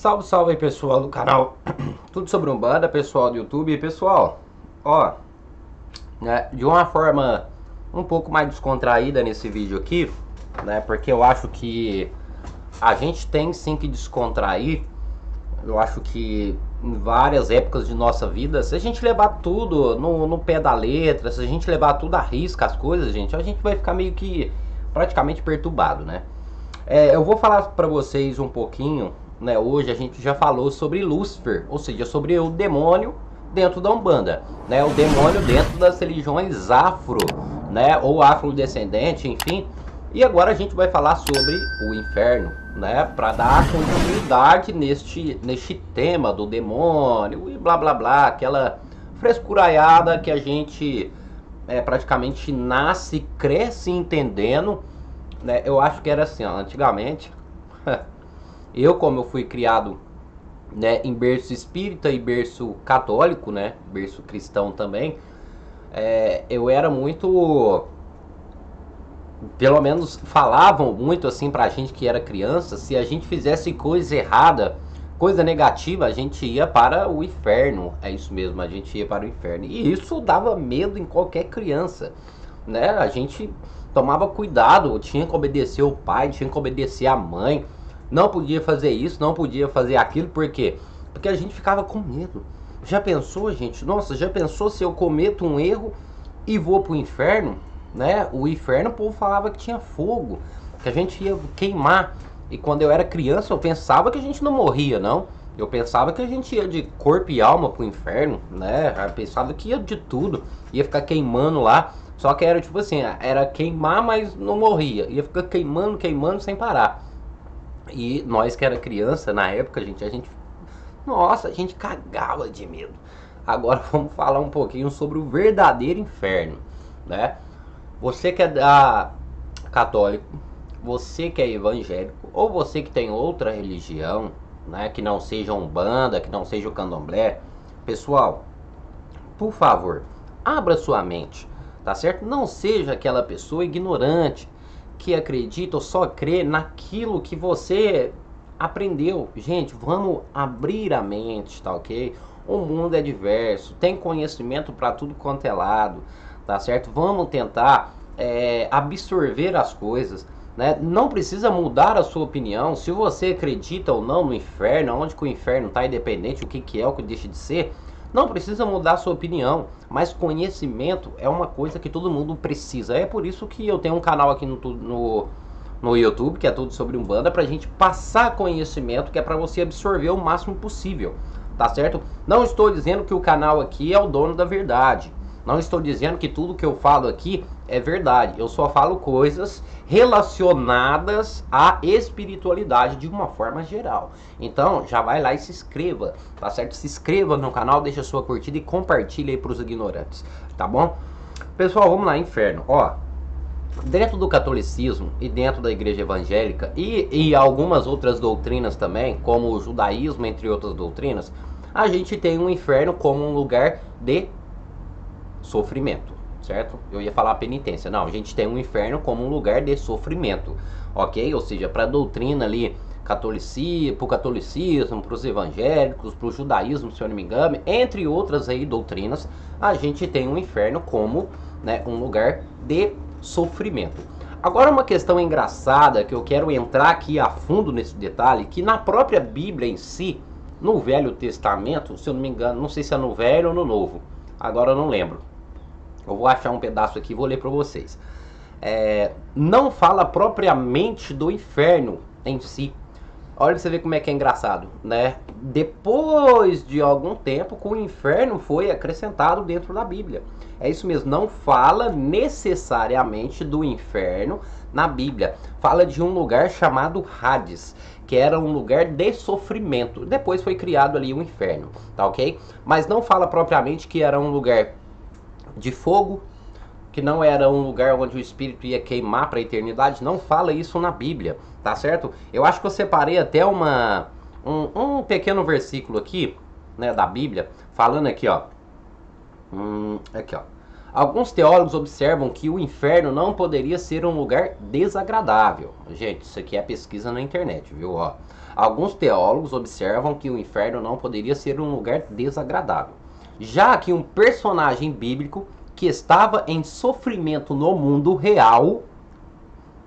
Salve, salve aí, pessoal do canal Tudo Sobre Umbanda, pessoal do YouTube. Pessoal, ó, né, de uma forma um pouco mais descontraída nesse vídeo aqui, né, porque eu acho que a gente tem sim que descontrair. Eu acho que em várias épocas de nossa vida, se a gente levar tudo no pé da letra, se a gente levar tudo à risca as coisas, gente, a gente vai ficar meio que praticamente perturbado, né? Eu vou falar pra vocês um pouquinho, né? Hoje a gente já falou sobre Lúcifer, ou seja, sobre o demônio dentro da Umbanda, né? O demônio dentro das religiões afro, né? Ou afrodescendente, enfim. E agora a gente vai falar sobre o inferno, né? Para dar continuidade neste tema do demônio e blá blá blá, aquela frescuraiada que a gente praticamente nasce, cresce entendendo, né? Eu acho que era assim, ó, antigamente. Como eu fui criado, né, em berço espírita e berço católico, né, berço cristão também, eu era muito, pelo menos falavam muito assim pra gente que era criança, se a gente fizesse coisa errada, coisa negativa, a gente ia para o inferno. É isso mesmo, a gente ia para o inferno. E isso dava medo em qualquer criança, né? A gente tomava cuidado, tinha que obedecer o pai, tinha que obedecer a mãe. Não podia fazer isso, não podia fazer aquilo, por quê? Porque a gente ficava com medo. Já pensou, gente? Nossa, já pensou se eu cometo um erro e vou pro inferno, né? O inferno, o povo falava que tinha fogo, que a gente ia queimar. E quando eu era criança, eu pensava que a gente não morria, não. Eu pensava que a gente ia de corpo e alma pro inferno, né? Eu pensava que ia de tudo, ia ficar queimando lá. Só que era tipo assim, era queimar, mas não morria. Ia ficar queimando, queimando sem parar. E nós que era criança, na época, nossa, a gente cagava de medo. Agora vamos falar um pouquinho sobre o verdadeiro inferno, né? Você que é católico, você que é evangélico, ou você que tem outra religião, né, que não seja Umbanda, que não seja o Candomblé, pessoal, por favor, abra sua mente, tá certo? Não seja aquela pessoa ignorante que acredita ou só crê naquilo que você aprendeu. Gente, vamos abrir a mente, tá ok? O mundo é diverso, tem conhecimento para tudo quanto é lado, tá certo? Vamos tentar absorver as coisas, né? Não precisa mudar a sua opinião. Se você acredita ou não no inferno, onde que o inferno está, independente o que é, o que deixa de ser, não precisa mudar a sua opinião, mas conhecimento é uma coisa que todo mundo precisa. É por isso que eu tenho um canal aqui no YouTube, que é tudo sobre Umbanda, pra gente passar conhecimento, que é pra você absorver o máximo possível, tá certo? Não estou dizendo que o canal aqui é o dono da verdade. Não estou dizendo que tudo que eu falo aqui é verdade. Eu só falo coisas relacionadas à espiritualidade de uma forma geral. Então, já vai lá e se inscreva, tá certo? Se inscreva no canal, deixa sua curtida e compartilha aí pros ignorantes, tá bom? Pessoal, vamos lá, inferno. Ó, dentro do catolicismo e dentro da igreja evangélica e algumas outras doutrinas também, como o judaísmo, entre outras doutrinas, a gente tem um inferno como um lugar de sofrimento, certo? Eu ia falar penitência. Não, a gente tem um inferno como um lugar de sofrimento, ok? Ou seja, para a doutrina ali, para o catolicismo, para os evangélicos, para o judaísmo, se eu não me engano, entre outras aí doutrinas, a gente tem um inferno como, né, um lugar de sofrimento. Agora, uma questão engraçada que eu quero entrar aqui a fundo nesse detalhe, que na própria Bíblia em si, no Velho Testamento, se eu não me engano, não sei se é no Velho ou no Novo, agora eu não lembro. Eu vou achar um pedaço aqui e vou ler para vocês. Não fala propriamente do inferno em si. Olha pra você ver como é que é engraçado, né? Depois de algum tempo, o inferno foi acrescentado dentro da Bíblia. É isso mesmo, não fala necessariamente do inferno na Bíblia. Fala de um lugar chamado Hades, que era um lugar de sofrimento. Depois foi criado ali o inferno, tá ok? Mas não fala propriamente que era um lugar de fogo, que não era um lugar onde o espírito ia queimar para a eternidade. Não fala isso na Bíblia, tá certo? Eu acho que eu separei até um pequeno versículo aqui, né, da Bíblia, falando aqui, ó. Aqui, ó. Alguns teólogos observam que o inferno não poderia ser um lugar desagradável. Gente, isso aqui é pesquisa na internet, viu? Ó. Alguns teólogos observam que o inferno não poderia ser um lugar desagradável, já que um personagem bíblico que estava em sofrimento no mundo real,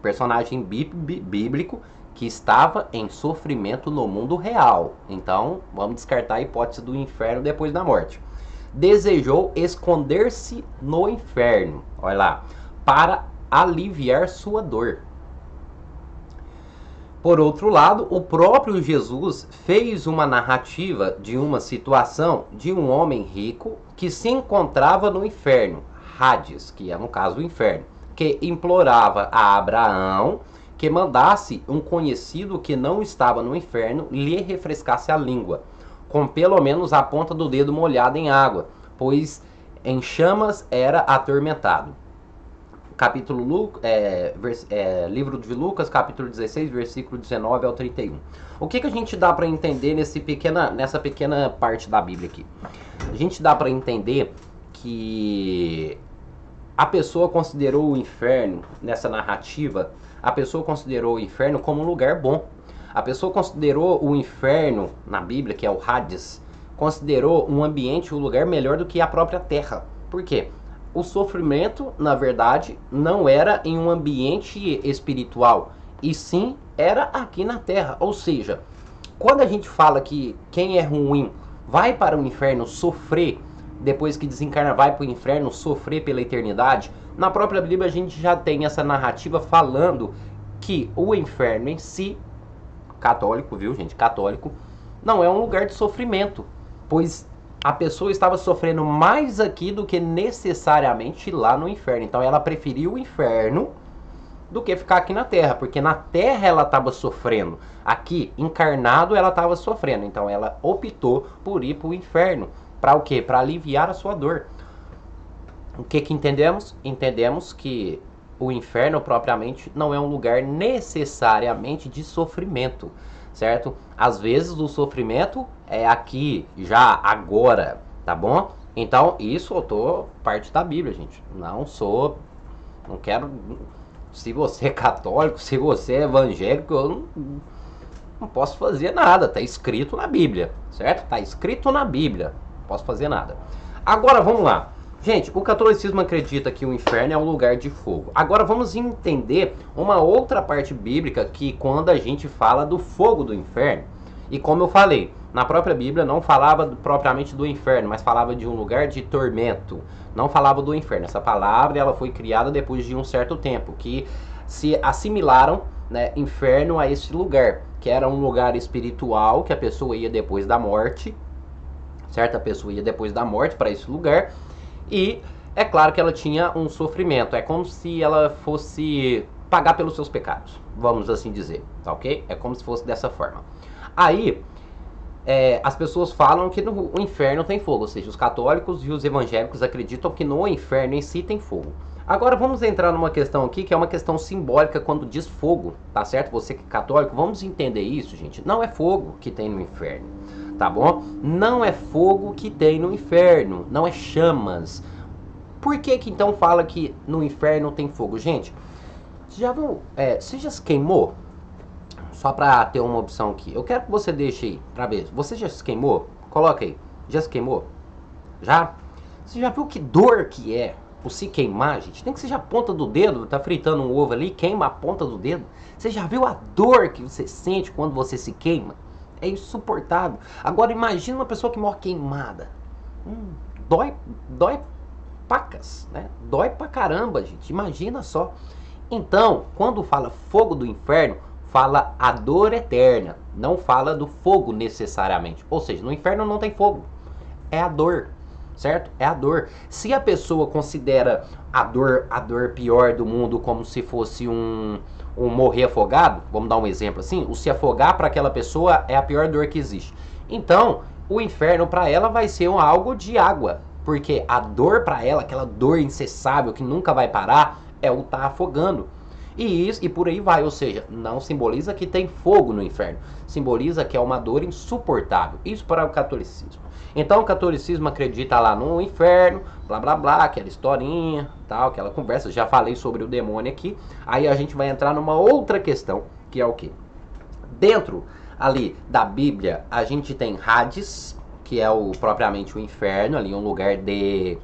personagem bíblico que estava em sofrimento no mundo real. Então, vamos descartar a hipótese do inferno depois da morte. Desejou esconder-se no inferno, olha lá, para aliviar sua dor. Por outro lado, o próprio Jesus fez uma narrativa de uma situação de um homem rico que se encontrava no inferno, Hades, que é no caso o inferno, que implorava a Abraão que mandasse um conhecido que não estava no inferno lhe refrescasse a língua, com pelo menos a ponta do dedo molhada em água, pois em chamas era atormentado. Livro de Lucas, capítulo 16, versículo 19 ao 31. O que a gente dá para entender nessa pequena parte da Bíblia aqui? A gente dá para entender que a pessoa considerou o inferno, nessa narrativa, a pessoa considerou o inferno como um lugar bom. A pessoa considerou o inferno, na Bíblia, que é o Hades, considerou um ambiente, um lugar melhor do que a própria terra. Por quê? O sofrimento, na verdade, não era em um ambiente espiritual, e sim era aqui na terra. Ou seja, quando a gente fala que quem é ruim vai para o inferno sofrer, depois que desencarna vai para o inferno sofrer pela eternidade, na própria Bíblia a gente já tem essa narrativa falando que o inferno em si, católico, viu gente, católico, não é um lugar de sofrimento, pois a pessoa estava sofrendo mais aqui do que necessariamente lá no inferno. Então ela preferiu o inferno do que ficar aqui na terra, porque na terra ela estava sofrendo, aqui encarnado ela estava sofrendo, então ela optou por ir para o inferno. Para o quê? Para aliviar a sua dor. O que entendemos? Entendemos que o inferno propriamente não é um lugar necessariamente de sofrimento, certo? Às vezes o sofrimento é aqui, já, agora, tá bom? Então, isso eu tô parte da Bíblia, gente. Não quero... Se você é católico, se você é evangélico, eu não posso fazer nada. Tá escrito na Bíblia, certo? Tá escrito na Bíblia. Não posso fazer nada. Agora, vamos lá. Gente, o catolicismo acredita que o inferno é um lugar de fogo. Agora vamos entender uma outra parte bíblica que quando a gente fala do fogo do inferno. E como eu falei, na própria Bíblia não falava propriamente do inferno, mas falava de um lugar de tormento. Não falava do inferno. Essa palavra ela foi criada depois de um certo tempo, que se assimilaram, né, inferno a esse lugar, que era um lugar espiritual, que a pessoa ia depois da morte, certo? A pessoa ia depois da morte para esse lugar. E é claro que ela tinha um sofrimento. É como se ela fosse pagar pelos seus pecados, vamos assim dizer, tá ok? É como se fosse dessa forma. Aí, as pessoas falam que no inferno tem fogo, ou seja, os católicos e os evangélicos acreditam que no inferno em si tem fogo. Agora vamos entrar numa questão aqui que é uma questão simbólica quando diz fogo, tá certo? Você que é católico, vamos entender isso, gente. Não é fogo que tem no inferno, tá bom? Não é fogo que tem no inferno, não é chamas. Por que então fala que no inferno tem fogo? Gente, você já se queimou? Só pra ter uma opção aqui. Eu quero que você deixe aí, pra ver. Você já se queimou? Coloca aí. Já se queimou? Já? Você já viu que dor que é o se queimar, gente? Nem que seja a ponta do dedo, tá fritando um ovo ali, queima a ponta do dedo. Você já viu a dor que você sente quando você se queima? É insuportável. Agora imagina uma pessoa que morre queimada. Dói pacas, né? Dói pra caramba, gente. Imagina só. Então, quando fala fogo do inferno, fala a dor eterna, não fala do fogo necessariamente. Ou seja, no inferno não tem fogo, é a dor, certo? É a dor. Se a pessoa considera a dor pior do mundo como se fosse um morrer afogado, vamos dar um exemplo assim, o se afogar para aquela pessoa é a pior dor que existe. Então, o inferno para ela vai ser algo de água, porque a dor para ela, aquela dor incessável que nunca vai parar, é o estar afogando. E por aí vai, ou seja, não simboliza que tem fogo no inferno, simboliza que é uma dor insuportável. Isso para o catolicismo. Então o catolicismo acredita lá no inferno, blá blá blá, aquela historinha, tal, aquela conversa. Já falei sobre o demônio aqui. Aí a gente vai entrar numa outra questão, que é o quê? Dentro ali da Bíblia, a gente tem Hades, que é propriamente o inferno, ali um lugar de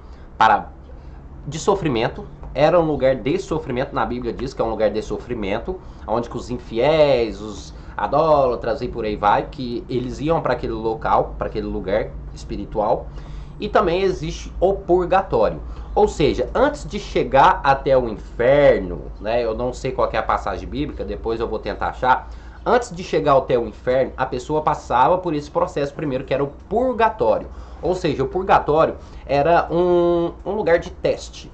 sofrimento. Era um lugar de sofrimento, na Bíblia diz que é um lugar de sofrimento, onde que os infiéis, os adólatras e por aí vai, que eles iam para aquele local, para aquele lugar espiritual. E também existe o purgatório. Ou seja, antes de chegar até o inferno, né, eu não sei qual é a passagem bíblica, depois eu vou tentar achar. Antes de chegar até o inferno, a pessoa passava por esse processo primeiro, que era o purgatório. Ou seja, o purgatório era um lugar de teste,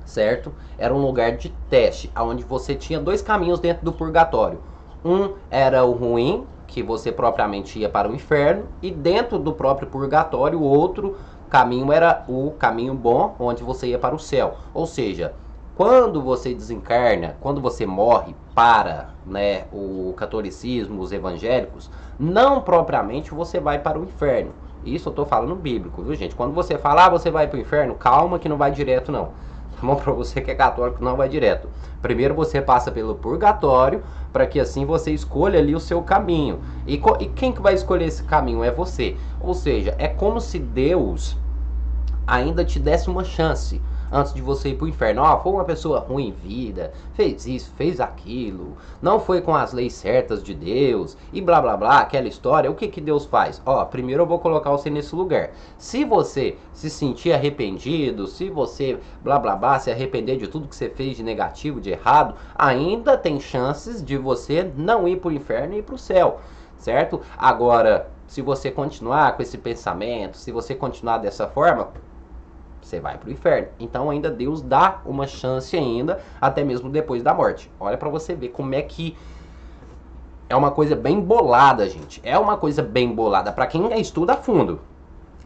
certo? Era um lugar de teste, onde você tinha dois caminhos dentro do purgatório. Um era o ruim, que você propriamente ia para o inferno, e dentro do próprio purgatório, o outro caminho era o caminho bom, onde você ia para o céu. Ou seja, quando você desencarna, quando você morre para, né, o catolicismo, os evangélicos, não propriamente você vai para o inferno. Isso eu estou falando bíblico, viu, gente? Quando você fala, você vai para o inferno, calma que não vai direto, não. Tá bom? Para você que é católico, não vai direto. Primeiro você passa pelo purgatório, para que assim você escolha ali o seu caminho. E quem que vai escolher esse caminho? É você. Ou seja, é como se Deus ainda te desse uma chance antes de você ir pro inferno. Ó, foi uma pessoa ruim em vida, fez isso, fez aquilo, não foi com as leis certas de Deus, e blá blá blá, aquela história. O que que Deus faz? Ó, primeiro eu vou colocar você nesse lugar. Se você se sentir arrependido, se você blá blá blá, se arrepender de tudo que você fez de negativo, de errado, ainda tem chances de você não ir pro inferno e ir pro céu, certo? Agora, se você continuar com esse pensamento, se você continuar dessa forma, você vai pro inferno. Então ainda Deus dá uma chance ainda, até mesmo depois da morte. Olha pra você ver como é que é uma coisa bem bolada, gente. É uma coisa bem bolada pra quem estuda a fundo,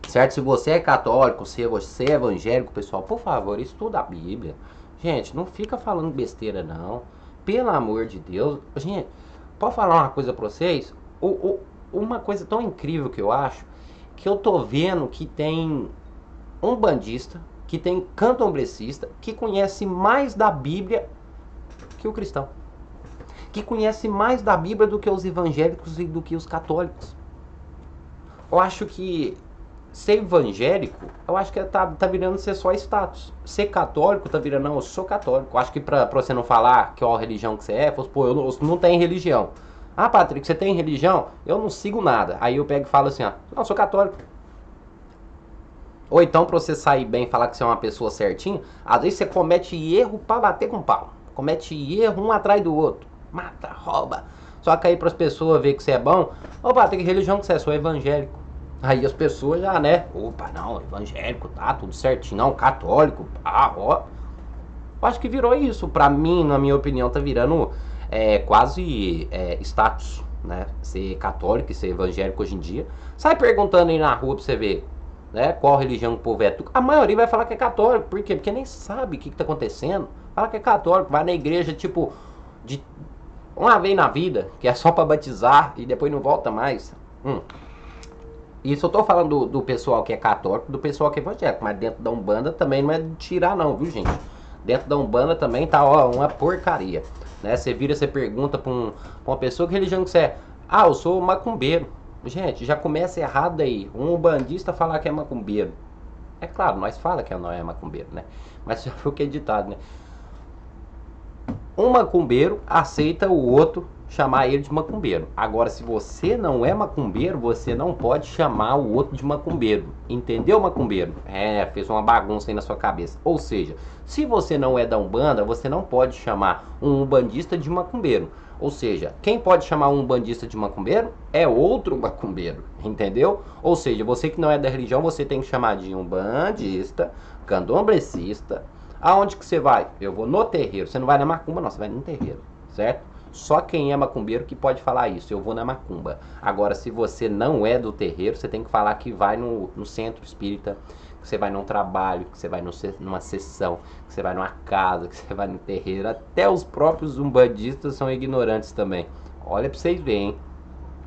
certo? Se você é católico, se você é evangélico, pessoal, por favor, estuda a Bíblia. Gente, não fica falando besteira, não. Pelo amor de Deus. Gente, posso falar uma coisa pra vocês? Uma coisa tão incrível que eu acho, que eu tô vendo que tem um bandista, que tem candomblecista, que conhece mais da Bíblia que o cristão. Que conhece mais da Bíblia do que os evangélicos e do que os católicos. Eu acho que ser evangélico, eu acho que tá virando ser só status. Ser católico tá virando, não, eu sou católico. Eu acho que pra você não falar que ó, a religião que você é, fosse, pô, eu não tenho religião. Ah, Patrick, você tem religião? Eu não sigo nada. Aí eu pego e falo assim, ó, não, eu sou católico. Ou então, pra você sair bem e falar que você é uma pessoa certinha, às vezes você comete erro pra bater com pau. Comete erro um atrás do outro. Mata, rouba. Só que aí pras pessoas ver que você é bom, opa, tem que religião que você é? Sou evangélico. Aí as pessoas já, né? Opa, não, evangélico, tá tudo certinho. Não, católico, pá, ó. Eu acho que virou isso. Pra mim, na minha opinião, tá virando quase status, né? Ser católico e ser evangélico hoje em dia. Sai perguntando aí na rua pra você ver, né, qual religião o povo é. A maioria vai falar que é católico. Por quê? Porque nem sabe o que tá acontecendo. Fala que é católico, vai na igreja tipo de uma vez na vida, que é só pra batizar e depois não volta mais. Isso eu tô falando do pessoal que é católico, do pessoal que é evangélico, mas dentro da Umbanda também não é de tirar não, viu, gente? Dentro da Umbanda também tá, ó, uma porcaria, né? Você vira, você pergunta pra uma pessoa que religião que você é. Ah, eu sou macumbeiro. Gente, já começa errado aí. Um umbandista falar que é macumbeiro. É claro, nós fala que não é macumbeiro, né? Mas já foi o que é ditado, né? Um macumbeiro aceita o outro chamar ele de macumbeiro. Agora, se você não é macumbeiro, você não pode chamar o outro de macumbeiro. Entendeu, macumbeiro? Fez uma bagunça aí na sua cabeça. Ou seja, se você não é da Umbanda, você não pode chamar um umbandista de macumbeiro. Ou seja, quem pode chamar um umbandista de macumbeiro é outro macumbeiro, entendeu? Ou seja, você que não é da religião, você tem que chamar de umbandista, candomblecista. Aonde que você vai? Eu vou no terreiro. Você não vai na macumba, não, você vai no terreiro, certo? Só quem é macumbeiro que pode falar isso, eu vou na macumba. Agora, se você não é do terreiro, você tem que falar que vai no centro espírita, que você vai num trabalho, que você vai numa sessão, que você vai numa casa, que você vai no terreiro. Até os próprios umbandistas são ignorantes também. Olha pra vocês verem, hein?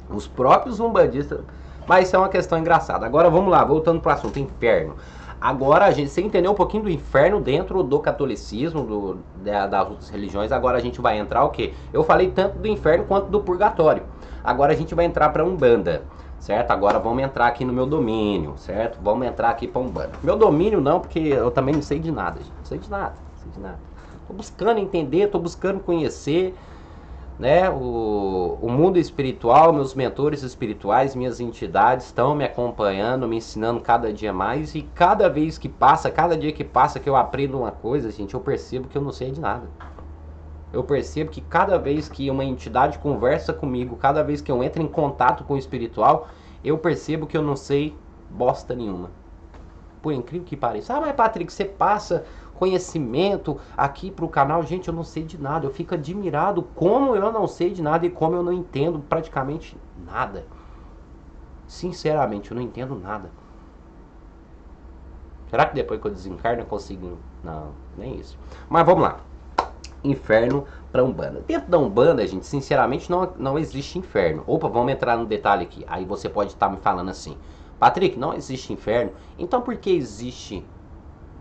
Os próprios umbandistas. Mas isso é uma questão engraçada. Agora vamos lá, voltando pro assunto, inferno. Agora, você entendeu um pouquinho do inferno dentro do catolicismo, das outras religiões. Agora a gente vai entrar o quê? Eu falei tanto do inferno quanto do purgatório. Agora a gente vai entrar pra Umbanda, certo? Agora vamos entrar aqui no meu domínio, certo? Vamos entrar aqui pra Umbanda. Meu domínio não, porque eu também não sei de nada, gente. Não sei de nada, não sei de nada. Tô buscando entender, tô buscando conhecer, né, o mundo espiritual. Meus mentores espirituais, minhas entidades estão me acompanhando, me ensinando cada dia mais. E cada vez que passa, cada dia que passa que eu aprendo uma coisa, gente, eu percebo que eu não sei de nada. Eu percebo que cada vez que uma entidade conversa comigo, cada vez que eu entro em contato com o espiritual, eu percebo que eu não sei bosta nenhuma. Por incrível que pareça. Ah, mas Patrick, você passa conhecimento aqui pro canal. Gente, eu não sei de nada. Eu fico admirado como eu não sei de nada e como eu não entendo praticamente nada. Sinceramente, eu não entendo nada. Será que depois que eu desencarno eu consigo? Não, nem isso. Mas vamos lá. Inferno para Umbanda. Dentro da Umbanda, gente, sinceramente não existe inferno. Opa, vamos entrar no detalhe aqui. Aí você pode estar me falando assim: Patrick, não existe inferno. Então por que existe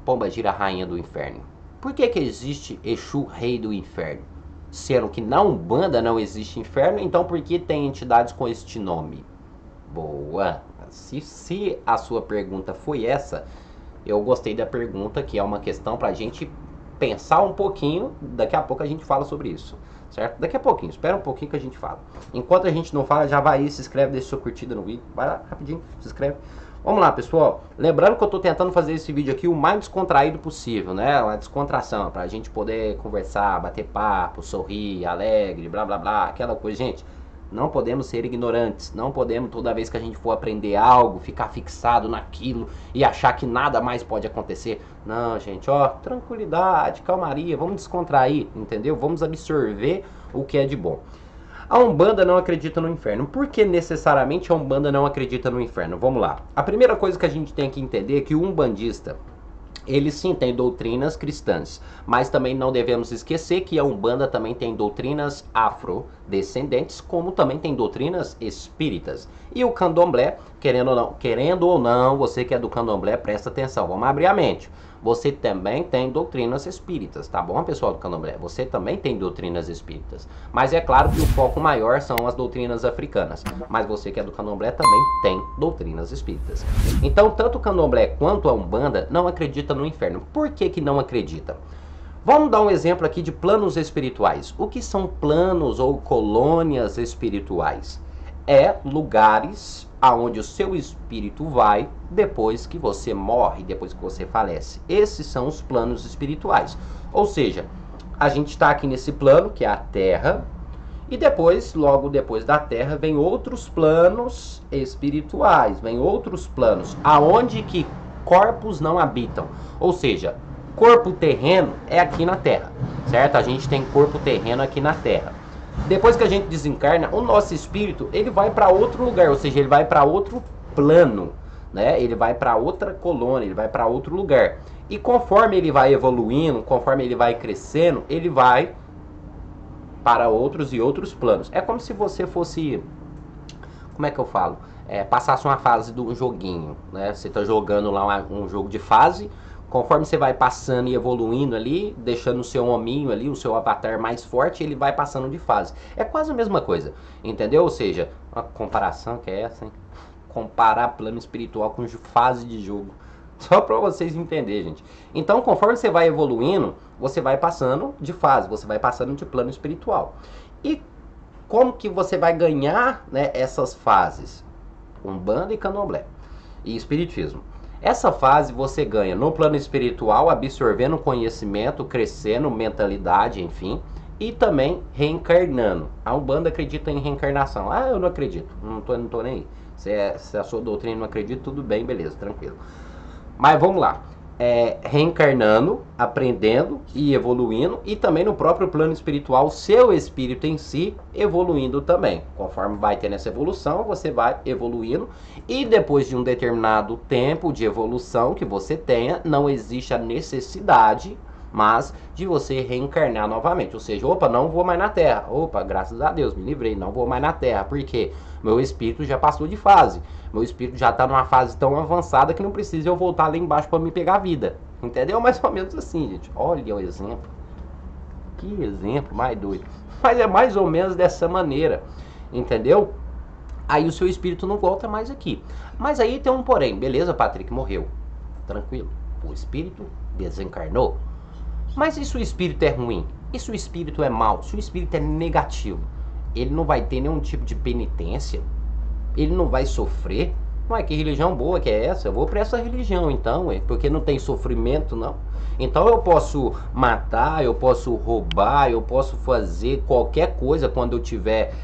Pombagira, rainha do inferno? Por que existe Exu, rei do inferno? Sendo que na Umbanda não existe inferno, então por que tem entidades com este nome? Boa! Se a sua pergunta foi essa, eu gostei da pergunta, que é uma questão pra gente pensar um pouquinho. Daqui a pouco a gente fala sobre isso, certo? Daqui a pouquinho, espera um pouquinho que a gente fala. Enquanto a gente não fala, já vai aí, se inscreve, deixa sua curtida no vídeo. Vai lá, rapidinho, se inscreve. Vamos lá, pessoal. Lembrando que eu tô tentando fazer esse vídeo aqui o mais descontraído possível, né? Uma descontração, pra gente poder conversar, bater papo, sorrir, alegre, blá blá blá, aquela coisa. Gente, não podemos ser ignorantes. Não podemos, toda vez que a gente for aprender algo, ficar fixado naquilo e achar que nada mais pode acontecer. Não, gente, ó, tranquilidade, calmaria, vamos descontrair, entendeu? Vamos absorver o que é de bom. A Umbanda não acredita no inferno. Por que necessariamente a Umbanda não acredita no inferno? Vamos lá. A primeira coisa que a gente tem que entender é que o umbandista, ele sim tem doutrinas cristãs, mas também não devemos esquecer que a Umbanda também tem doutrinas afrodescendentes, como também tem doutrinas espíritas. E o Candomblé, querendo ou não, você que é do Candomblé, presta atenção, vamos abrir a mente. Você também tem doutrinas espíritas, tá bom, pessoal do Candomblé? Você também tem doutrinas espíritas. Mas é claro que o foco maior são as doutrinas africanas. Mas você que é do Candomblé também tem doutrinas espíritas. Então, tanto o Candomblé quanto a Umbanda não acreditam no inferno. Por que que não acreditam? Vamos dar um exemplo aqui de planos espirituais. O que são planos ou colônias espirituais? É lugares aonde o seu espírito vai depois que você morre, depois que você falece. Esses são os planos espirituais. Ou seja, a gente está aqui nesse plano, que é a Terra, e depois, logo depois da Terra, vem outros planos espirituais, vem outros planos, aonde que corpos não habitam. Ou seja, corpo terreno é aqui na Terra, certo? A gente tem corpo terreno aqui na Terra. Depois que a gente desencarna, o nosso espírito, ele vai para outro lugar, ou seja, ele vai para outro plano, né? Ele vai para outra colônia, ele vai para outro lugar. E conforme ele vai evoluindo, conforme ele vai crescendo, ele vai para outros e outros planos. É como se você fosse, como é que eu falo? Passasse uma fase de um joguinho, né? Você está jogando lá um jogo de fase. Conforme você vai passando e evoluindo ali, deixando o seu hominho ali, o seu avatar mais forte, ele vai passando de fase. É quase a mesma coisa, entendeu? Ou seja, uma comparação que é essa, hein? Comparar plano espiritual com fase de jogo. Só para vocês entenderem, gente. Então, conforme você vai evoluindo, você vai passando de fase, você vai passando de plano espiritual. E como que você vai ganhar, né, essas fases? Umbanda e Candomblé. E Espiritismo. Essa fase você ganha no plano espiritual, absorvendo conhecimento, crescendo, mentalidade, enfim. E também reencarnando. A Umbanda acredita em reencarnação. Ah, eu não acredito. Não tô nem aí. Se a sua doutrina não acredita, tudo bem, beleza, tranquilo. Mas vamos lá. reencarnando, aprendendo e evoluindo, e também no próprio plano espiritual, seu espírito em si evoluindo também. Conforme vai tendo essa evolução, você vai evoluindo, e depois de um determinado tempo de evolução que você tenha, não existe a necessidade mas de você reencarnar novamente, ou seja, opa, não vou mais na Terra, opa, graças a Deus, me livrei, não vou mais na Terra, porque meu espírito já passou de fase, meu espírito já está numa fase tão avançada que não precisa eu voltar lá embaixo para me pegar a vida, entendeu? Mais ou menos assim, gente, olha o exemplo, que exemplo mais doido, mas é mais ou menos dessa maneira, entendeu? Aí o seu espírito não volta mais aqui, mas aí tem um porém, beleza, Patrick, morreu, tranquilo, o espírito desencarnou. Mas e se o espírito é ruim? E se o espírito é mau? Se o espírito é negativo? Ele não vai ter nenhum tipo de penitência? Ele não vai sofrer? Ué, que religião boa que é essa? Eu vou para essa religião então, porque não tem sofrimento não. Então eu posso matar, eu posso roubar, eu posso fazer qualquer coisa quando eu estiver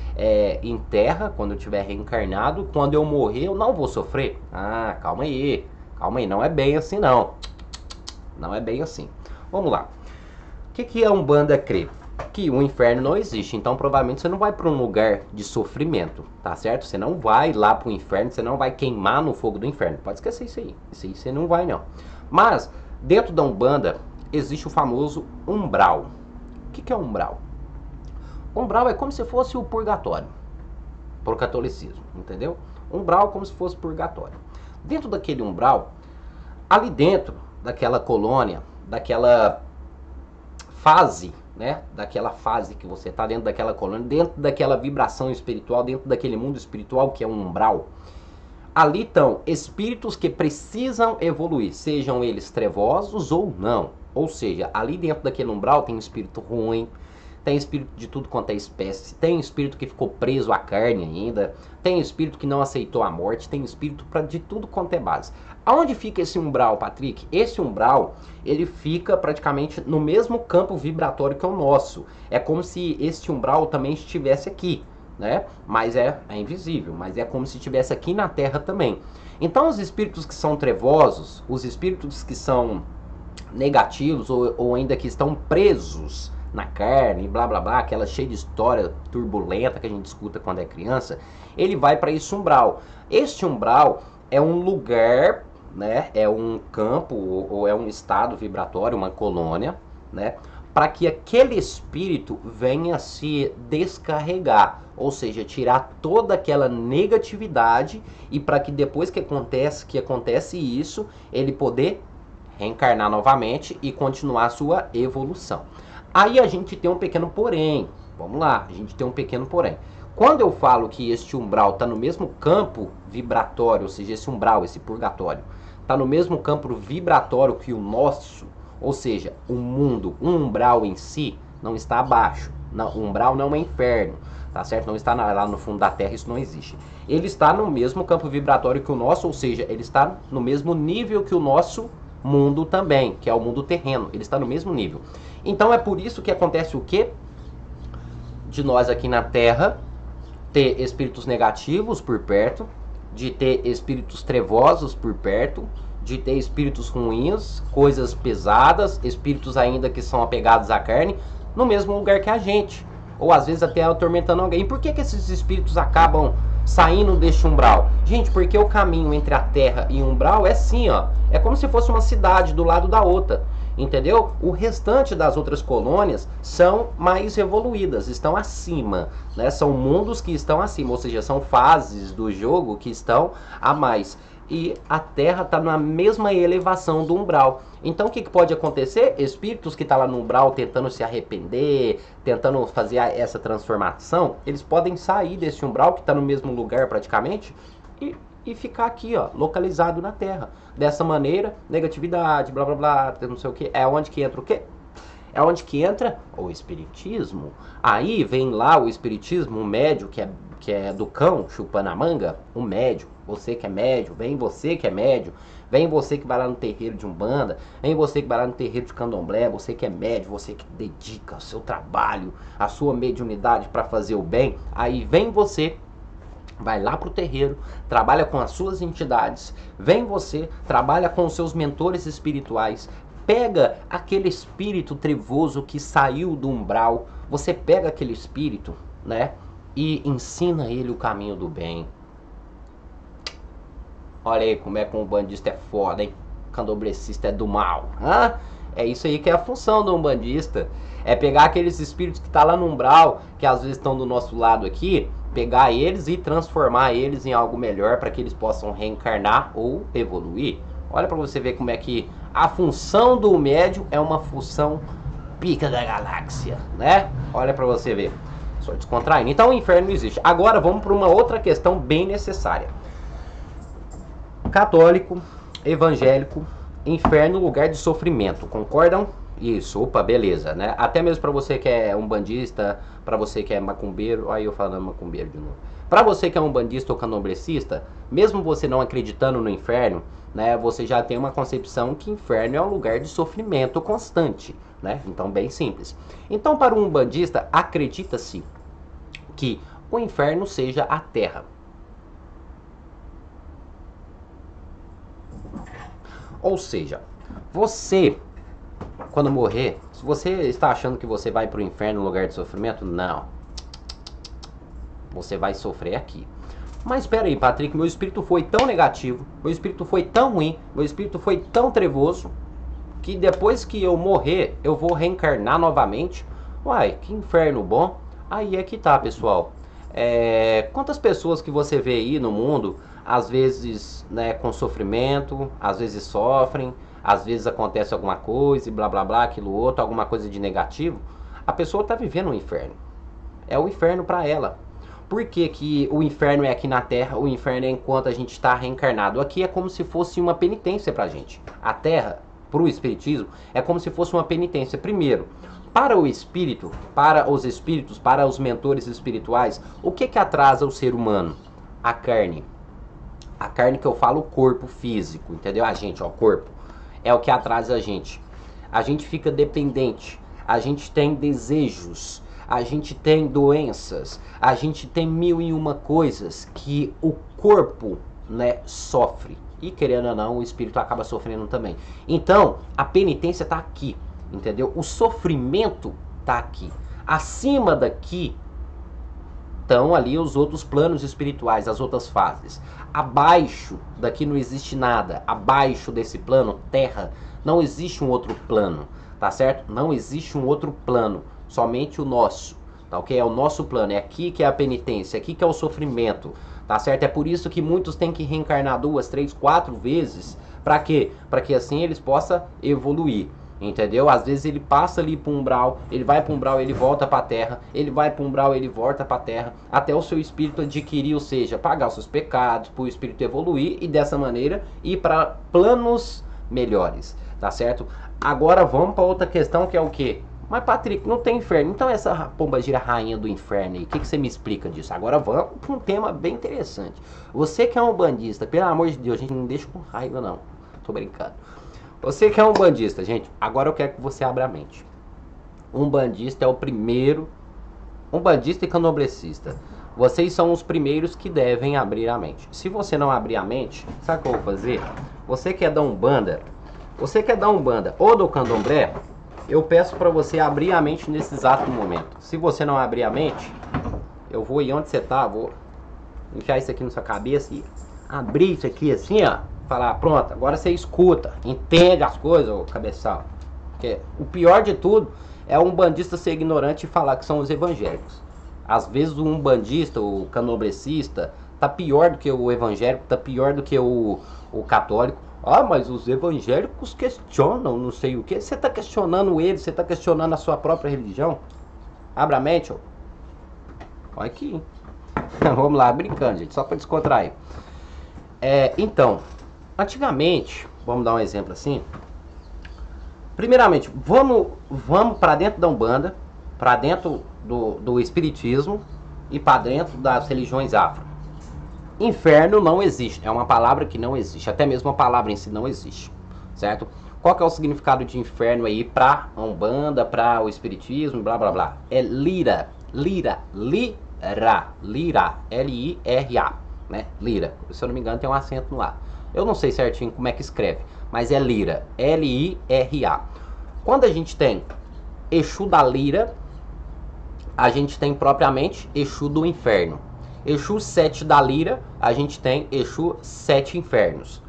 em terra, quando eu estiver reencarnado. Quando eu morrer eu não vou sofrer? Ah, calma aí, não é bem assim não. Não é bem assim. Vamos lá. O que a Umbanda crê? Que o inferno não existe, então provavelmente você não vai para um lugar de sofrimento, tá certo? Você não vai lá para o inferno, você não vai queimar no fogo do inferno. Pode esquecer isso aí você não vai não. Mas, dentro da Umbanda, existe o famoso umbral. O que é umbral? Umbral é como se fosse o purgatório, pro catolicismo, entendeu? Umbral é como se fosse purgatório. Dentro daquele umbral, ali dentro daquela colônia, daquela fase, né? Daquela fase que você está dentro daquela colônia, dentro daquela vibração espiritual, dentro daquele mundo espiritual que é um umbral. Ali estão espíritos que precisam evoluir, sejam eles trevosos ou não. Ou seja, ali dentro daquele umbral tem espírito ruim, tem espírito de tudo quanto é espécie, tem espírito que ficou preso à carne ainda, tem espírito que não aceitou a morte, tem espírito de tudo quanto é base. Aonde fica esse umbral, Patrick? Esse umbral, ele fica praticamente no mesmo campo vibratório que o nosso. É como se esse umbral também estivesse aqui, né? Mas é invisível, mas é como se estivesse aqui na Terra também. Então os espíritos que são trevosos, os espíritos que são negativos ou ainda que estão presos na carne, blá blá blá, aquela cheia de história turbulenta que a gente escuta quando é criança, ele vai para esse umbral. Este umbral é um lugar, né, é um campo ou é um estado vibratório, uma colônia, né, para que aquele espírito venha se descarregar, ou seja, tirar toda aquela negatividade e para que depois que acontece isso, ele poder reencarnar novamente e continuar a sua evolução. Aí a gente tem um pequeno porém, vamos lá, a gente tem um pequeno porém. Quando eu falo que este umbral está no mesmo campo vibratório, ou seja, esse umbral, esse purgatório, está no mesmo campo vibratório que o nosso, ou seja, o mundo, o umbral em si, não está abaixo. Não, o umbral não é inferno, tá certo? Não está lá no fundo da terra, isso não existe. Ele está no mesmo campo vibratório que o nosso, ou seja, ele está no mesmo nível que o nosso mundo também, que é o mundo terreno. Ele está no mesmo nível. Então é por isso que acontece o quê? De nós aqui na Terra ter espíritos negativos por perto, de ter espíritos trevosos por perto, de ter espíritos ruins, coisas pesadas, espíritos ainda que são apegados à carne, no mesmo lugar que a gente. Ou às vezes até atormentando alguém. E por que esses espíritos acabam saindo deste umbral? Gente, porque o caminho entre a Terra e o umbral é assim, ó. É como se fosse uma cidade do lado da outra. Entendeu? O restante das outras colônias são mais evoluídas, estão acima, né? São mundos que estão acima, ou seja, são fases do jogo que estão a mais. E a Terra está na mesma elevação do umbral. Então o que pode acontecer? Espíritos que estão lá no umbral tentando se arrepender, tentando fazer essa transformação, eles podem sair desse umbral que está no mesmo lugar praticamente e ficar aqui, ó, localizado na Terra. Dessa maneira, negatividade, blá blá blá, não sei o que. É onde que entra o quê? É onde que entra o espiritismo. Aí vem lá o espiritismo, o médio, que é do cão, chupando a manga, o médio. Você que é médio, vem você que é médio, vem você que vai lá no terreiro de Umbanda, vem você que vai lá no terreiro de Candomblé, você que é médio, você que dedica o seu trabalho, a sua mediunidade para fazer o bem. Aí vem você vai lá pro terreiro, trabalha com as suas entidades, vem você, trabalha com os seus mentores espirituais, pega aquele espírito trevoso que saiu do umbral, você pega aquele espírito, né, e ensina ele o caminho do bem. Olha aí como é que um umbandista é foda, hein? Candomblecista é do mal. Hã? É isso aí que é a função do umbandista. É pegar aqueles espíritos que tá lá no umbral, que às vezes estão do nosso lado aqui, pegar eles e transformar eles em algo melhor para que eles possam reencarnar ou evoluir. Olha para você ver como é que a função do médium é uma função pica da galáxia, né? Olha para você ver. Só descontraindo. Então o inferno não existe. Agora vamos para uma outra questão bem necessária. Católico, evangélico, inferno, lugar de sofrimento, concordam? Isso, opa, beleza, né? Até mesmo para você que é umbandista, para você que é macumbeiro, aí eu falando macumbeiro de novo. Para você que é umbandista ou candomblecista, mesmo você não acreditando no inferno, né, você já tem uma concepção que inferno é um lugar de sofrimento constante, né? Então, bem simples. Então, para um umbandista, acredita-se que o inferno seja a terra. Ou seja, você, quando morrer, se você está achando que você vai para o inferno, lugar de sofrimento, não. Você vai sofrer aqui. Mas espera aí, Patrick, meu espírito foi tão negativo, meu espírito foi tão ruim, meu espírito foi tão trevoso, que depois que eu morrer, eu vou reencarnar novamente? Uai, que inferno bom. Aí é que tá, pessoal. Quantas pessoas que você vê aí no mundo, às vezes, né, com sofrimento, às vezes sofrem, às vezes acontece alguma coisa e blá blá blá, aquilo outro, alguma coisa de negativo, a pessoa está vivendo um inferno. É o inferno para ela. Por que que o inferno é aqui na Terra, o inferno é enquanto a gente está reencarnado? Aqui é como se fosse uma penitência pra gente. A Terra, para o Espiritismo, é como se fosse uma penitência. Primeiro, para o espírito, para os espíritos, para os mentores espirituais, o que que atrasa o ser humano? A carne. A carne que eu falo, o corpo físico, entendeu? A gente, ó, o corpo. É o que atrasa a gente. A gente fica dependente. A gente tem desejos. A gente tem doenças. A gente tem mil e uma coisas que o corpo, né, sofre. E querendo ou não, o espírito acaba sofrendo também. Então, a penitência está aqui. Entendeu? O sofrimento está aqui. Acima daqui estão ali os outros planos espirituais, as outras fases. Abaixo daqui não existe nada. Abaixo desse plano, terra, não existe um outro plano, tá certo? Não existe um outro plano, somente o nosso, tá ok? É o nosso plano, é aqui que é a penitência, aqui que é o sofrimento, tá certo? É por isso que muitos têm que reencarnar 2, 3, 4 vezes, para quê? Para que assim eles possam evoluir. Entendeu? Às vezes ele passa ali para um umbral, ele vai para um umbral, ele volta para a terra, ele vai para um umbral, ele volta para a terra, até o seu espírito adquirir, ou seja, pagar os seus pecados, para o espírito evoluir e dessa maneira ir para planos melhores, tá certo? Agora vamos para outra questão que é o quê? Mas Patrick, não tem inferno, então essa pombagira rainha do inferno aí, o que você me explica disso? Agora vamos para um tema bem interessante. Você que é um bandista, pelo amor de Deus, a gente não deixa com raiva não, tô brincando. Você que é um umbandista, gente, agora eu quero que você abra a mente. Umbandista é o primeiro, umbandista e candomblecista. Vocês são os primeiros que devem abrir a mente. Se você não abrir a mente, sabe o que eu vou fazer? Você que é da Umbanda, ou do candomblé, eu peço para você abrir a mente nesse exato momento. Se você não abrir a mente, eu vou ir onde você tá, vou enfiar isso aqui na sua cabeça e abrir isso aqui assim, ó. Falar, pronto, agora você escuta, entende as coisas, ô cabeção. Porque o pior de tudo é um umbandista ser ignorante e falar que são os evangélicos. Às vezes o umbandista, o candomblecista, tá pior do que o evangélico, tá pior do que o católico. Ah, mas os evangélicos questionam não sei o que. Você tá questionando eles, você tá questionando a sua própria religião? Abra a mente, ó. Olha aqui. Vamos lá, brincando, gente, só pra descontrair. Então, antigamente, vamos dar um exemplo assim. Primeiramente, vamos para dentro da Umbanda, para dentro do Espiritismo e para dentro das religiões afro. Inferno não existe, é uma palavra que não existe, até mesmo a palavra em si não existe, certo? Qual que é o significado de inferno aí para a Umbanda, para o Espiritismo, blá blá blá? É lira, Lira, L-I-R-A, né? Lira. Se eu não me engano, tem um acento no A. Eu não sei certinho como é que escreve, mas é Lira, L-I-R-A. Quando a gente tem Exu da Lira, a gente tem propriamente Exu do Inferno. Exu 7 da Lira, a gente tem Exu 7 Infernos.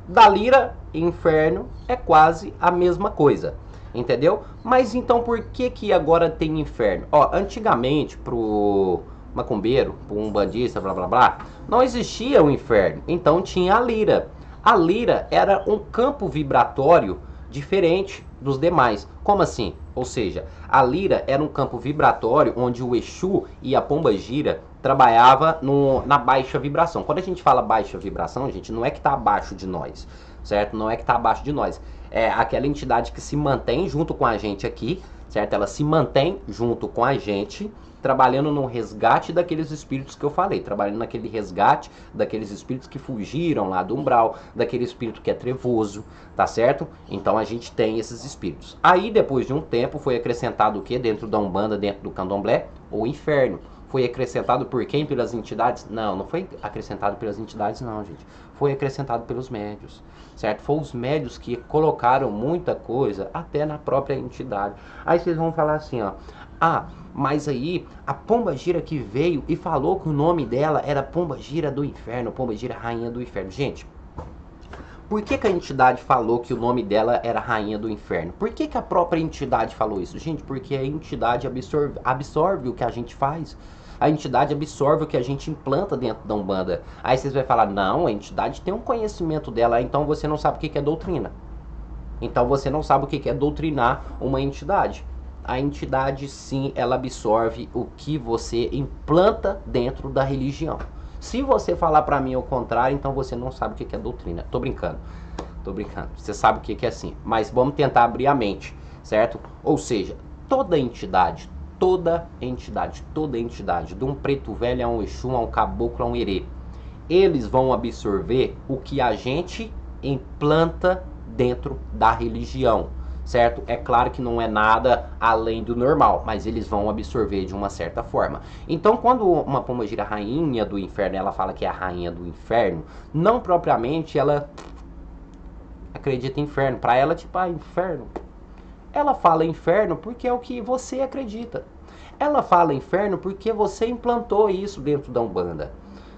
Da Lira e Inferno é quase a mesma coisa, entendeu? Mas então por que agora tem Inferno? Ó, antigamente pro macumbeiro, pro umbandista, blá blá blá, não existia o Inferno, então tinha a Lira. A Lira era um campo vibratório diferente dos demais. Como assim? Ou seja, a Lira era um campo vibratório onde o Exu e a Pombagira trabalhava na baixa vibração. Quando a gente fala baixa vibração, gente, não é que está abaixo de nós, certo? Não é que está abaixo de nós. É aquela entidade que se mantém junto com a gente aqui, certo? Ela se mantém junto com a gente, trabalhando no resgate daqueles espíritos que eu falei, trabalhando naquele resgate daqueles espíritos que fugiram lá do umbral, daquele espírito que é trevoso, tá certo? Então a gente tem esses espíritos. Aí depois de um tempo foi acrescentado o que dentro da Umbanda, dentro do Candomblé? O Inferno. Foi acrescentado por quem? Pelas entidades? Não, não foi acrescentado pelas entidades não, gente. Foi acrescentado pelos médios, certo? Foi os médios que colocaram muita coisa até na própria entidade. Aí vocês vão falar assim, ó, ah, mas aí a Pombagira que veio e falou que o nome dela era Pombagira do Inferno, Pombagira Rainha do Inferno. Gente, por que a entidade falou que o nome dela era Rainha do Inferno? Por que a própria entidade falou isso? Gente, porque a entidade absorve o que a gente faz. A entidade absorve o que a gente implanta dentro da Umbanda. Aí vocês vão falar, não, a entidade tem um conhecimento dela, então você não sabe o que é doutrina. Então você não sabe o que é doutrinar uma entidade. A entidade, sim, ela absorve o que você implanta dentro da religião. Se você falar pra mim o contrário, então você não sabe o que é doutrina. Tô brincando. Você sabe o que é assim. Mas vamos tentar abrir a mente, certo? Ou seja, toda entidade, de um preto velho a um Exu, a um caboclo, a um herê, eles vão absorver o que a gente implanta dentro da religião, certo? É claro que não é nada além do normal, mas eles vão absorver de uma certa forma. Então, quando uma Pombagira Rainha do Inferno, ela fala que é a Rainha do Inferno, não propriamente ela acredita em inferno. Para ela, tipo, inferno. Ela fala inferno porque é o que você acredita. Ela fala inferno porque você implantou isso dentro da Umbanda,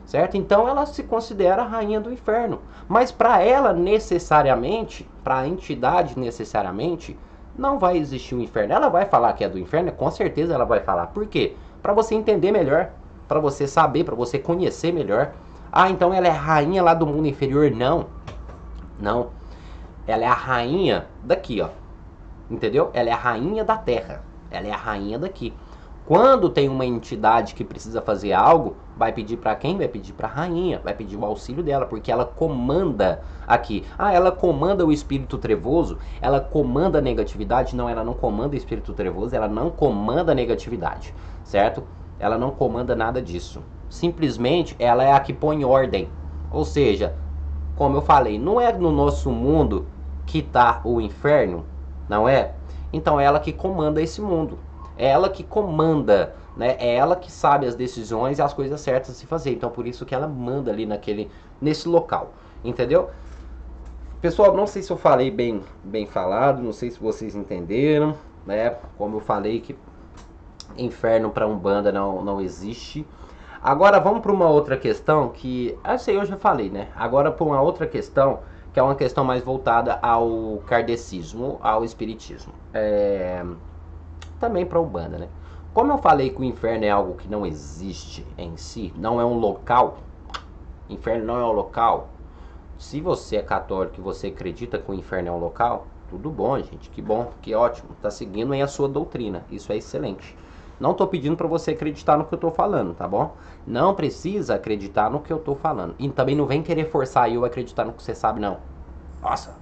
certo? Então ela se considera a rainha do inferno. Mas para ela necessariamente, para a entidade necessariamente, não vai existir um inferno. Ela vai falar que é do inferno, com certeza ela vai falar. Por quê? Para você entender melhor, para você saber, para você conhecer melhor. Ah, então ela é a rainha lá do mundo inferior? Não. Não. Ela é a rainha daqui, ó. Entendeu? Ela é a rainha da terra. Ela é a rainha daqui. Quando tem uma entidade que precisa fazer algo, vai pedir para quem? Vai pedir para a rainha, vai pedir o auxílio dela, porque ela comanda aqui. Ah, ela comanda o espírito trevoso, ela comanda a negatividade. Não, ela não comanda o espírito trevoso, ela não comanda a negatividade, certo? Ela não comanda nada disso. Simplesmente ela é a que põe ordem. Ou seja, como eu falei, não é no nosso mundo que está o inferno, não é? Então é ela que comanda esse mundo. É ela que comanda, né? É ela que sabe as decisões e as coisas certas a se fazer. Então por isso que ela manda ali nesse local, entendeu? Pessoal, não sei se eu falei bem falado, não sei se vocês entenderam, né? Como eu falei que inferno para Umbanda não existe. Agora vamos para uma outra questão que, essa aí eu já falei, né? Agora para uma outra questão, que é uma questão mais voltada ao kardecismo, ao espiritismo. Também para Umbanda, né? Como eu falei que o inferno é algo que não existe em si, não é um local, inferno não é um local. Se você é católico e você acredita que o inferno é um local, tudo bom, gente, que bom, que ótimo, tá seguindo aí a sua doutrina, isso é excelente. Não tô pedindo para você acreditar no que eu tô falando, tá bom? Não precisa acreditar no que eu tô falando. E também não vem querer forçar eu a acreditar no que você sabe, não. Nossa,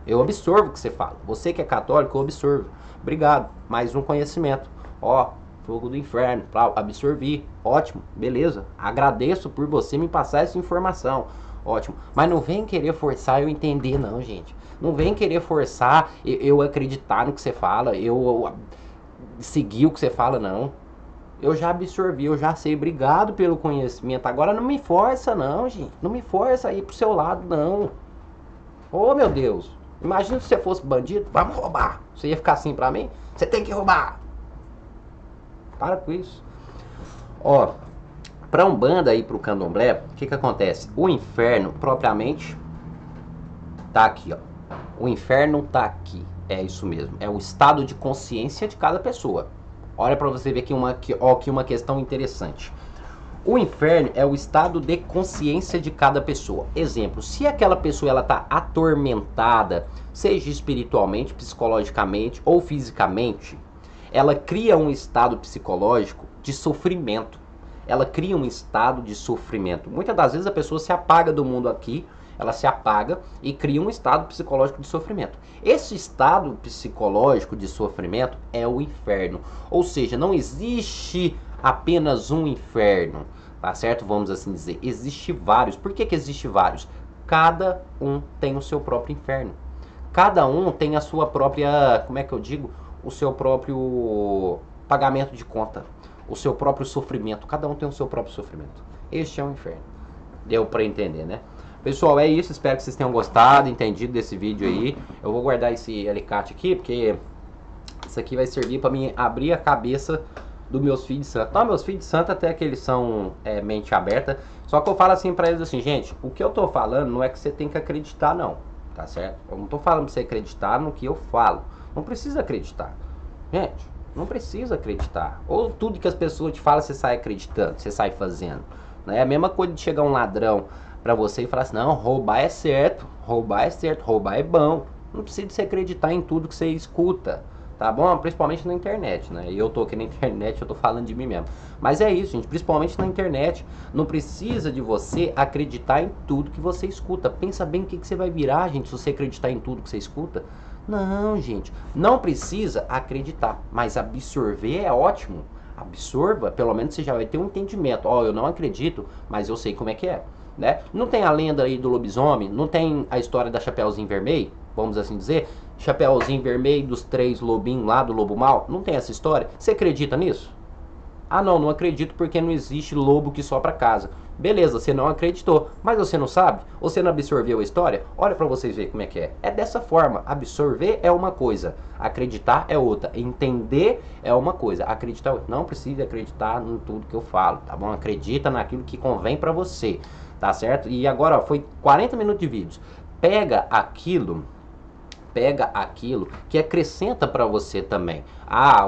eu absorvo o que você fala. Você que é católico, eu absorvo. Obrigado, mais um conhecimento. Ó, fogo do inferno, absorvi. Ótimo, beleza. Agradeço por você me passar essa informação. Ótimo. Mas não vem querer forçar eu entender, não, gente. Não vem querer forçar eu acreditar no que você fala, eu seguir o que você fala, não. Eu já absorvi, eu já sei. Obrigado pelo conhecimento. Agora não me força não, gente. Não me força aí pro seu lado, não. Ô, meu Deus. Imagina se você fosse bandido. Vamos roubar. Você ia ficar assim pra mim? Você tem que roubar. Para com isso. Ó, pra Umbanda e pro Candomblé, o que que acontece? O inferno, propriamente, tá aqui, ó. O inferno tá aqui. É isso mesmo. É o estado de consciência de cada pessoa. Olha pra você ver aqui uma questão interessante. O inferno é o estado de consciência de cada pessoa. Exemplo, se aquela pessoa ela tá atormentada, seja espiritualmente, psicologicamente ou fisicamente, ela cria um estado psicológico de sofrimento. Ela cria um estado de sofrimento. Muitas das vezes a pessoa se apaga do mundo aqui, ela se apaga e cria um estado psicológico de sofrimento. Esse estado psicológico de sofrimento é o inferno. Ou seja, não existe apenas um inferno, tá certo? Vamos assim dizer. Existe vários. Por que existe vários? Cada um tem o seu próprio inferno. Cada um tem a sua própria, como é que eu digo? O seu próprio pagamento de conta, o seu próprio sofrimento. Cada um tem o seu próprio sofrimento. Este é o inferno. Deu pra entender, né? Pessoal, é isso. Espero que vocês tenham gostado, entendido desse vídeo aí. Eu vou guardar esse alicate aqui, porque isso aqui vai servir pra mim abrir a cabeça dos meus filhos de santo. Então, meus filhos de santo até que eles são mente aberta. Só que eu falo assim pra eles assim, gente, o que eu tô falando não é que você tem que acreditar, não. Tá certo? Eu não tô falando pra você acreditar no que eu falo. Não precisa acreditar. Gente, não precisa acreditar. Ou tudo que as pessoas te falam, você sai acreditando, você sai fazendo. Não é a mesma coisa de chegar um ladrão pra você e falar assim, não, roubar é certo, roubar é certo, roubar é bom. Não precisa de você acreditar em tudo que você escuta, tá bom? Principalmente na internet, né? E eu tô aqui na internet, eu tô falando de mim mesmo. Mas é isso, gente, principalmente na internet. Não precisa de você acreditar em tudo que você escuta. Pensa bem o que você vai virar, gente, se você acreditar em tudo que você escuta. Não, gente, não precisa acreditar, mas absorver é ótimo. Absorva, pelo menos você já vai ter um entendimento. Ó, eu não acredito, mas eu sei como é que é, né? Não tem a lenda aí do lobisomem, não tem a história da Chapeuzinho Vermelho, vamos assim dizer, Chapeuzinho Vermelho dos 3 lobinhos lá do Lobo Mal, não tem essa história? Você acredita nisso? Ah não, não acredito porque não existe lobo que sopra casa. Beleza, você não acreditou, mas você não sabe? Você não absorveu a história? Olha pra vocês verem como é que é. É dessa forma, absorver é uma coisa, acreditar é outra, entender é uma coisa, acreditar é outra. Não precisa acreditar em tudo que eu falo, tá bom? Acredita naquilo que convém pra você, tá certo? E agora, ó, foi 40 minutos de vídeos. Pega aquilo que acrescenta pra você também. Ah,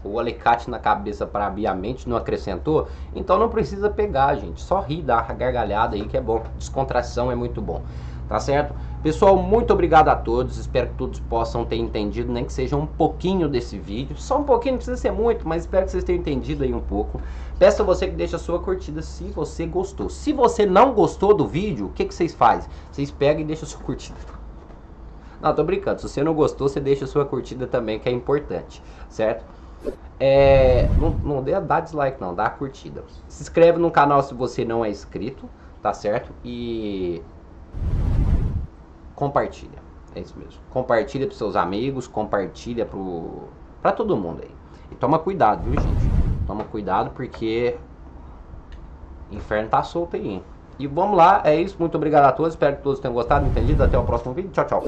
o alicate na cabeça para abrir a mente não acrescentou, então não precisa pegar, gente. Só rir, dar uma gargalhada aí que é bom. Descontração é muito bom, tá certo? Pessoal, muito obrigado a todos. Espero que todos possam ter entendido, nem que seja um pouquinho desse vídeo. Só um pouquinho, não precisa ser muito, mas espero que vocês tenham entendido aí um pouco. Peço a você que deixe a sua curtida se você gostou. Se você não gostou do vídeo, o que vocês fazem? Vocês pegam e deixam a sua curtida. Não, tô brincando. Se você não gostou, você deixa a sua curtida também, que é importante, certo? Não dá dislike não, dá curtida. Se inscreve no canal se você não é inscrito, tá certo? E compartilha, é isso mesmo. Compartilha pros seus amigos, compartilha pra todo mundo aí. E toma cuidado, viu, gente? Toma cuidado porque o inferno tá solto aí, hein? E vamos lá, é isso. Muito obrigado a todos, espero que todos tenham gostado, entendido. Até o próximo vídeo, tchau, tchau.